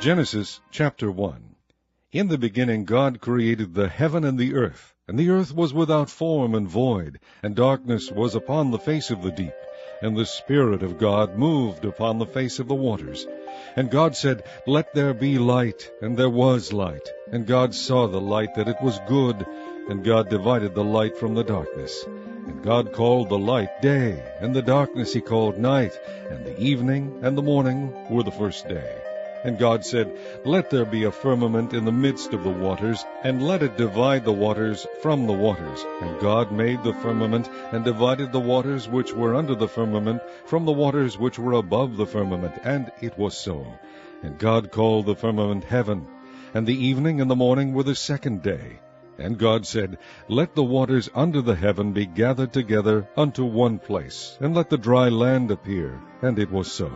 Genesis chapter 1. In the beginning God created the heaven and the earth was without form and void, and darkness was upon the face of the deep, and the Spirit of God moved upon the face of the waters. And God said, Let there be light, and there was light. And God saw the light that it was good, and God divided the light from the darkness. And God called the light day, and the darkness he called night, and the evening and the morning were the first day. And God said, Let there be a firmament in the midst of the waters, and let it divide the waters from the waters. And God made the firmament, and divided the waters which were under the firmament from the waters which were above the firmament. And it was so. And God called the firmament heaven. And the evening and the morning were the second day. And God said, Let the waters under the heaven be gathered together unto one place, and let the dry land appear. And it was so.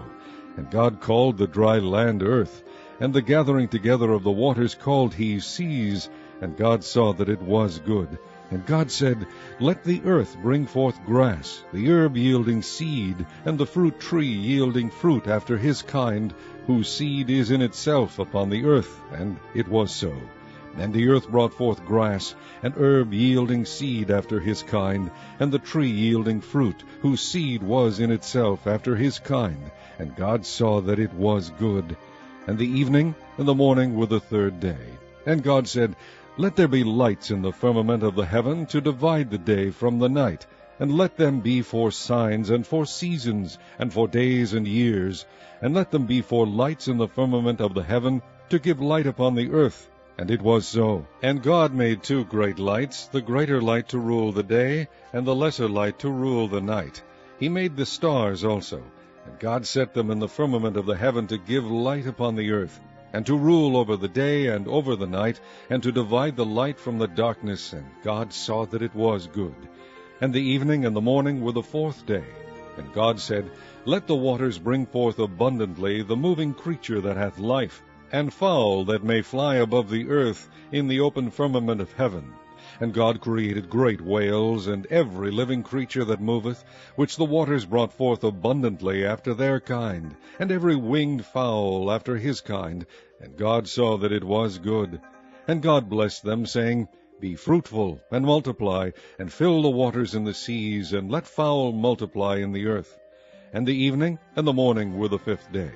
And God called the dry land earth, and the gathering together of the waters called he seas. And God saw that it was good. And God said, Let the earth bring forth grass, the herb yielding seed, and the fruit tree yielding fruit after his kind, whose seed is in itself upon the earth. And it was so. And the earth brought forth grass, and herb yielding seed after his kind, and the tree yielding fruit, whose seed was in itself after his kind. And God saw that it was good. And the evening and the morning were the third day. And God said, Let there be lights in the firmament of the heaven to divide the day from the night, and let them be for signs, and for seasons, and for days and years, and let them be for lights in the firmament of the heaven, to give light upon the earth. And it was so. And God made two great lights, the greater light to rule the day, and the lesser light to rule the night. He made the stars also. And God set them in the firmament of the heaven to give light upon the earth, and to rule over the day and over the night, and to divide the light from the darkness. And God saw that it was good. And the evening and the morning were the fourth day. And God said, Let the waters bring forth abundantly the moving creature that hath life, and fowl that may fly above the earth in the open firmament of heaven. And God created great whales, and every living creature that moveth, which the waters brought forth abundantly after their kind, and every winged fowl after his kind. And God saw that it was good. And God blessed them, saying, Be fruitful, and multiply, and fill the waters in the seas, and let fowl multiply in the earth. And the evening and the morning were the fifth day.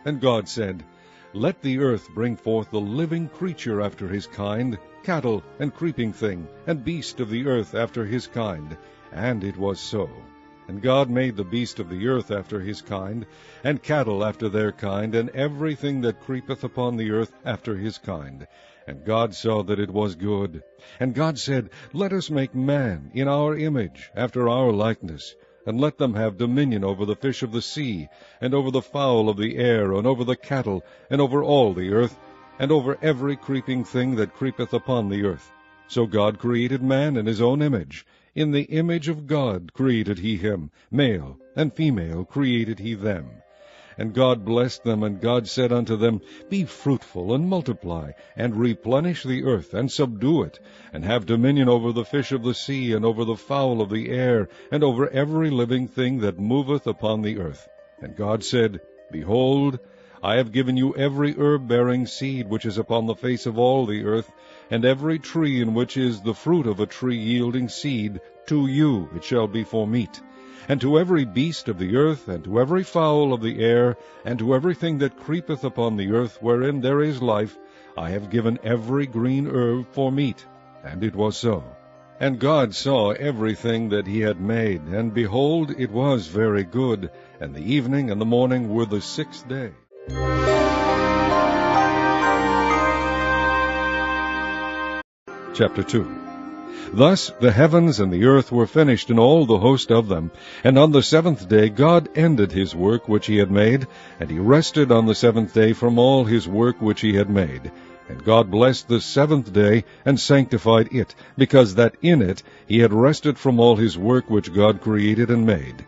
And God said, Let the earth bring forth the living creature after his kind, cattle, and creeping thing, and beast of the earth after his kind. And it was so. And God made the beast of the earth after his kind, and cattle after their kind, and everything that creepeth upon the earth after his kind. And God saw that it was good. And God said, Let us make man in our image, after our likeness, and let them have dominion over the fish of the sea, and over the fowl of the air, and over the cattle, and over all the earth, and over every creeping thing that creepeth upon the earth. So God created man in his own image. In the image of God created he him, male and female created he them. And God blessed them, and God said unto them, Be fruitful, and multiply, and replenish the earth, and subdue it, and have dominion over the fish of the sea, and over the fowl of the air, and over every living thing that moveth upon the earth. And God said, Behold, I have given you every herb-bearing seed which is upon the face of all the earth, and every tree in which is the fruit of a tree yielding seed, to you it shall be for meat. And to every beast of the earth, and to every fowl of the air, and to everything that creepeth upon the earth, wherein there is life, I have given every green herb for meat. And it was so. And God saw everything that he had made, and behold, it was very good. And the evening and the morning were the sixth day. Chapter 2. Thus the heavens and the earth were finished, and all the host of them. And on the seventh day God ended his work which he had made, and he rested on the seventh day from all his work which he had made. And God blessed the seventh day, and sanctified it, because that in it he had rested from all his work which God created and made.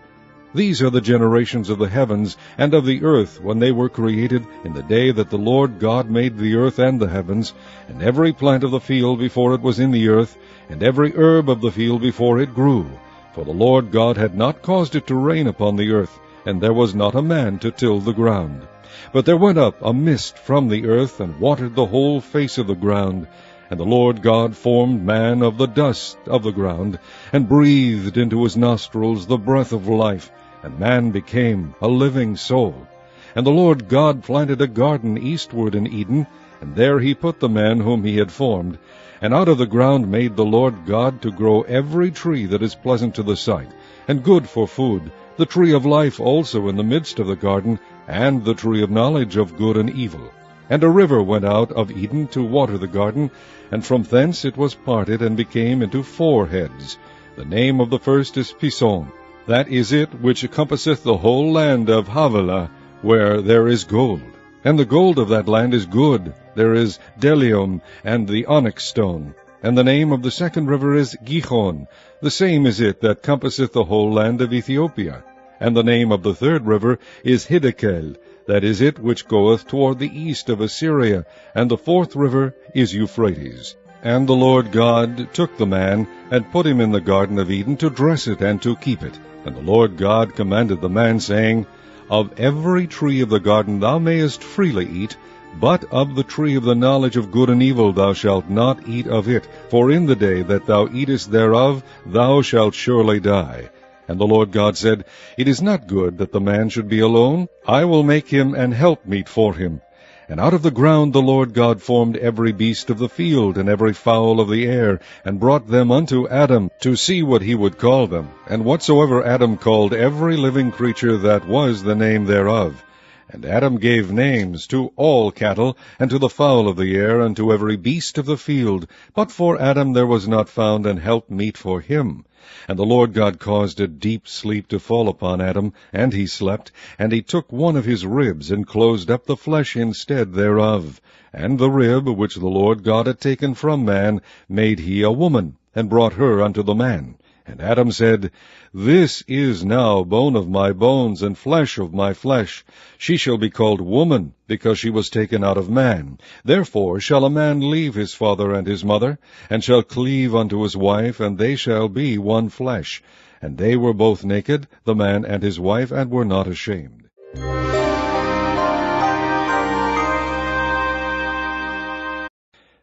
These are the generations of the heavens and of the earth when they were created, in the day that the Lord God made the earth and the heavens, and every plant of the field before it was in the earth, and every herb of the field before it grew. For the Lord God had not caused it to rain upon the earth, and there was not a man to till the ground. But there went up a mist from the earth, and watered the whole face of the ground. And the Lord God formed man of the dust of the ground, and breathed into his nostrils the breath of life, and man became a living soul. And the Lord God planted a garden eastward in Eden, and there he put the man whom he had formed. And out of the ground made the Lord God to grow every tree that is pleasant to the sight, and good for food, the tree of life also in the midst of the garden, and the tree of knowledge of good and evil. And a river went out of Eden to water the garden, and from thence it was parted, and became into 4 heads. The name of the first is Pison. That is it which compasseth the whole land of Havilah, where there is gold. And the gold of that land is good. There is bdellium, and the onyx stone. And the name of the second river is Gihon. The same is it that compasseth the whole land of Ethiopia. And the name of the third river is Hiddekel. That is it which goeth toward the east of Assyria. And the fourth river is Euphrates. And the Lord God took the man, and put him in the garden of Eden to dress it and to keep it. And the Lord God commanded the man, saying, Of every tree of the garden thou mayest freely eat, but of the tree of the knowledge of good and evil thou shalt not eat of it, for in the day that thou eatest thereof thou shalt surely die. And the Lord God said, It is not good that the man should be alone. I will make him an helpmeet for him. And out of the ground the Lord God formed every beast of the field, and every fowl of the air, and brought them unto Adam, to see what he would call them. And whatsoever Adam called every living creature, that was the name thereof. And Adam gave names to all cattle, and to the fowl of the air, and to every beast of the field. But for Adam there was not found an helpmeet for him. And the Lord God caused a deep sleep to fall upon Adam, and he slept. And he took one of his ribs, and closed up the flesh instead thereof. And the rib which the Lord God had taken from man made he a woman, and brought her unto the man. And Adam said, This is now bone of my bones, and flesh of my flesh. She shall be called woman, because she was taken out of man. Therefore shall a man leave his father and his mother, and shall cleave unto his wife, and they shall be one flesh. And they were both naked, the man and his wife, and were not ashamed.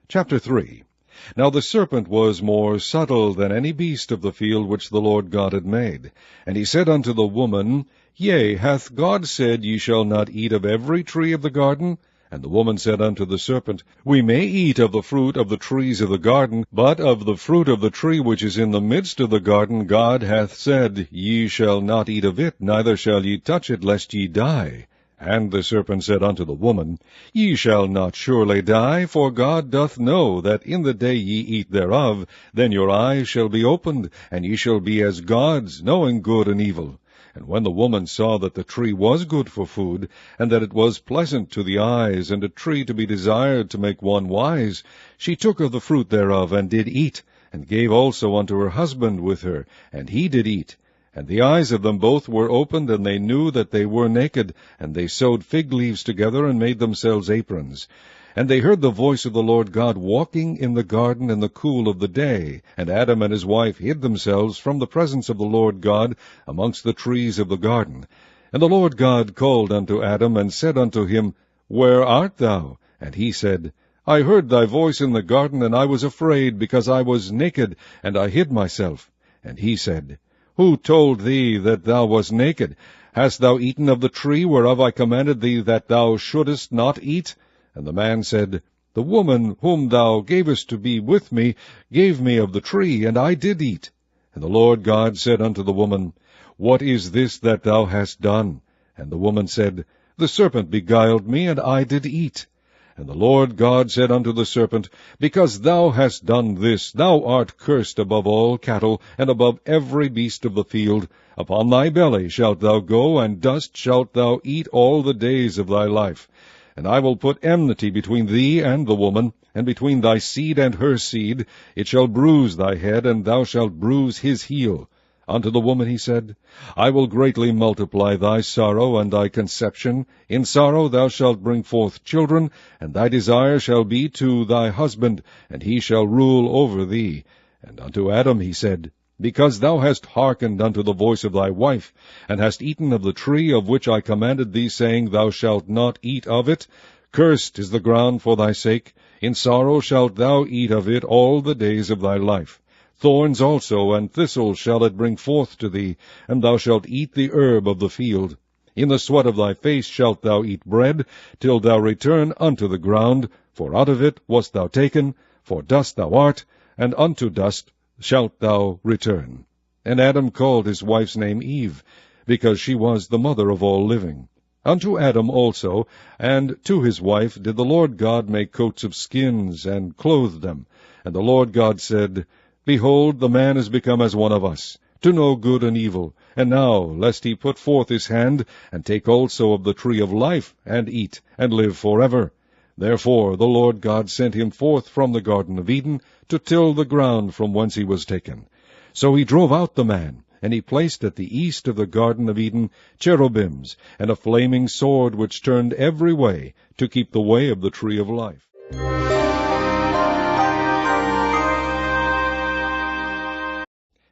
Chapter 3. Now the serpent was more subtle than any beast of the field which the Lord God had made. And he said unto the woman, Yea, hath God said, Ye shall not eat of every tree of the garden? And the woman said unto the serpent, We may eat of the fruit of the trees of the garden, but of the fruit of the tree which is in the midst of the garden God hath said, Ye shall not eat of it, neither shall ye touch it, lest ye die. And the serpent said unto the woman, Ye shall not surely die, for God doth know that in the day ye eat thereof, then your eyes shall be opened, and ye shall be as gods, knowing good and evil. And when the woman saw that the tree was good for food, and that it was pleasant to the eyes, and a tree to be desired to make one wise, she took of the fruit thereof, and did eat, and gave also unto her husband with her, and he did eat. And the eyes of them both were opened, and they knew that they were naked, and they sewed fig leaves together, and made themselves aprons. And they heard the voice of the Lord God walking in the garden in the cool of the day. And Adam and his wife hid themselves from the presence of the Lord God amongst the trees of the garden. And the Lord God called unto Adam, and said unto him, Where art thou? And he said, I heard thy voice in the garden, and I was afraid, because I was naked, and I hid myself. And he said, Who told thee that thou wast naked? Hast thou eaten of the tree whereof I commanded thee that thou shouldest not eat? And the man said, The woman whom thou gavest to be with me gave me of the tree, and I did eat. And the Lord God said unto the woman, What is this that thou hast done? And the woman said, The serpent beguiled me, and I did eat. And the Lord God said unto the serpent, Because thou hast done this, thou art cursed above all cattle, and above every beast of the field. Upon thy belly shalt thou go, and dust shalt thou eat all the days of thy life. And I will put enmity between thee and the woman, and between thy seed and her seed. It shall bruise thy head, and thou shalt bruise his heel. Unto the woman he said, I will greatly multiply thy sorrow and thy conception. In sorrow thou shalt bring forth children, and thy desire shall be to thy husband, and he shall rule over thee. And unto Adam he said, Because thou hast hearkened unto the voice of thy wife, and hast eaten of the tree of which I commanded thee, saying, Thou shalt not eat of it, cursed is the ground for thy sake. In sorrow shalt thou eat of it all the days of thy life. Thorns also and thistles shall it bring forth to thee, and thou shalt eat the herb of the field. In the sweat of thy face shalt thou eat bread, till thou return unto the ground, for out of it wast thou taken, for dust thou art, and unto dust shalt thou return. And Adam called his wife's name Eve, because she was the mother of all living. Unto Adam also, and to his wife, did the Lord God make coats of skins, and clothe them. And the Lord God said, Behold, the man is become as one of us, to know good and evil. And now, lest he put forth his hand, and take also of the tree of life, and eat, and live forever. Therefore the Lord God sent him forth from the Garden of Eden, to till the ground from whence he was taken. So he drove out the man, and he placed at the east of the Garden of Eden cherubims, and a flaming sword which turned every way, to keep the way of the tree of life.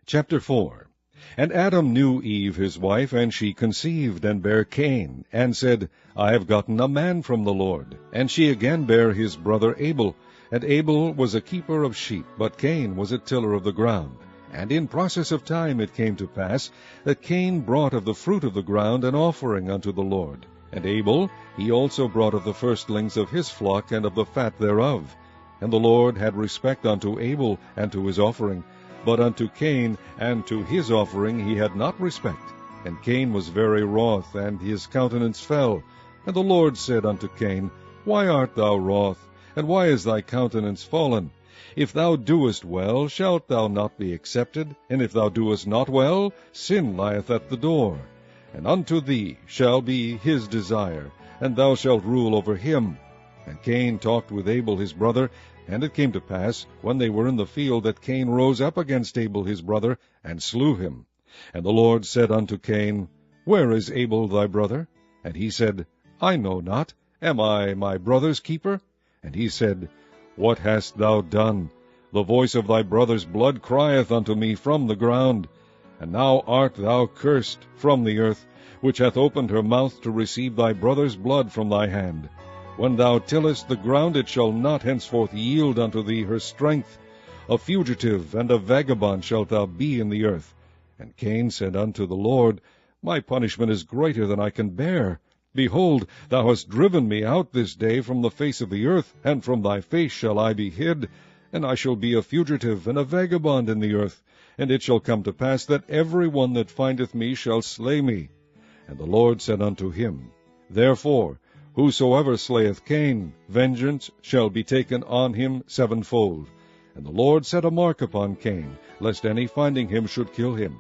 Chapter 4. And Adam knew Eve his wife, and she conceived, and bare Cain, and said, I have gotten a man from the Lord. And she again bare his brother Abel. And Abel was a keeper of sheep, but Cain was a tiller of the ground. And in process of time it came to pass, that Cain brought of the fruit of the ground an offering unto the Lord. And Abel, he also brought of the firstlings of his flock, and of the fat thereof. And the Lord had respect unto Abel, and to his offering, but unto Cain and to his offering he had not respect. And Cain was very wroth, and his countenance fell. And the Lord said unto Cain, Why art thou wroth, and why is thy countenance fallen? If thou doest well, shalt thou not be accepted? And if thou doest not well, sin lieth at the door. And unto thee shall be his desire, and thou shalt rule over him. And Cain talked with Abel his brother, and it came to pass, when they were in the field, that Cain rose up against Abel his brother, and slew him. And the Lord said unto Cain, Where is Abel thy brother? And he said, I know not. Am I my brother's keeper? And he said, What hast thou done? The voice of thy brother's blood crieth unto me from the ground. And now art thou cursed from the earth, which hath opened her mouth to receive thy brother's blood from thy hand. When thou tillest the ground, it shall not henceforth yield unto thee her strength. A fugitive and a vagabond shalt thou be in the earth. And Cain said unto the Lord, My punishment is greater than I can bear. Behold, thou hast driven me out this day from the face of the earth, and from thy face shall I be hid. And I shall be a fugitive and a vagabond in the earth. And it shall come to pass that every one that findeth me shall slay me. And the Lord said unto him, Therefore, whosoever slayeth Cain, vengeance shall be taken on him sevenfold. And the Lord set a mark upon Cain, lest any finding him should kill him.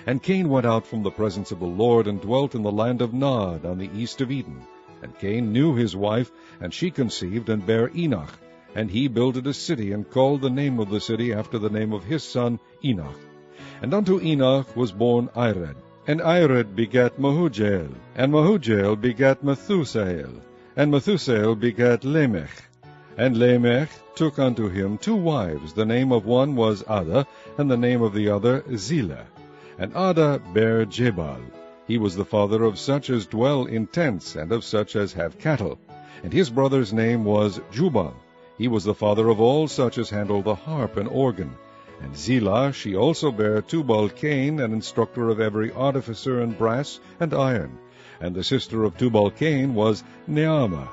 And Cain went out from the presence of the Lord, and dwelt in the land of Nod, on the east of Eden. And Cain knew his wife, and she conceived, and bare Enoch. And he builded a city, and called the name of the city after the name of his son Enoch. And unto Enoch was born Ired. And Ired begat Mehujael, and Mehujael begat Methusael, and Methusael begat Lamech. And Lamech took unto him 2 wives. The name of one was Ada, and the name of the other Zillah. And Ada bare Jabal. He was the father of such as dwell in tents, and of such as have cattle. And his brother's name was Jubal. He was the father of all such as handle the harp and organ. And Zillah, she also bare Tubal-Cain, an instructor of every artificer in brass and iron. And the sister of Tubal-Cain was Naamah.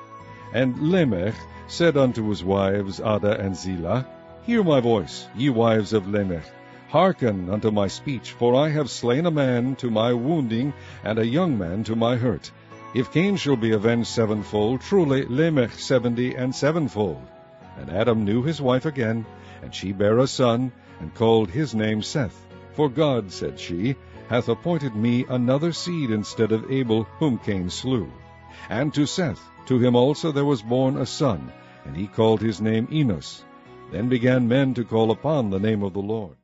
And Lamech said unto his wives Ada and Zillah, Hear my voice, ye wives of Lamech. Hearken unto my speech, for I have slain a man to my wounding, and a young man to my hurt. If Cain shall be avenged sevenfold, truly Lamech 70 and sevenfold. And Adam knew his wife again, and she bare a son, and called his name Seth. For God, said she, hath appointed me another seed instead of Abel, whom Cain slew. And to Seth, to him also there was born a son, and he called his name Enos. Then began men to call upon the name of the Lord.